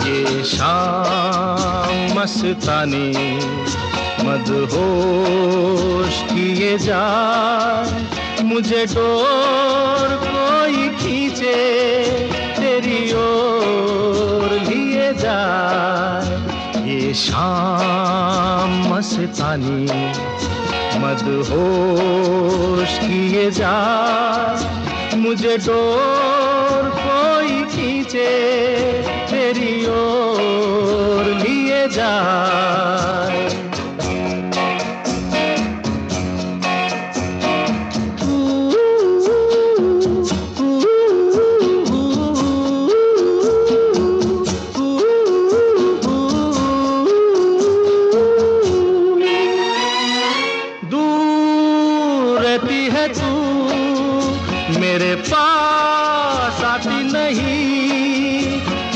ये शाम मस्तानी मदहोश किए जाए, मुझे डोर कोई खींचे तेरी ओर लिए जाए। ये शाम मस्तानी मदहोश किए जाए, मुझे डोर कोई खींचे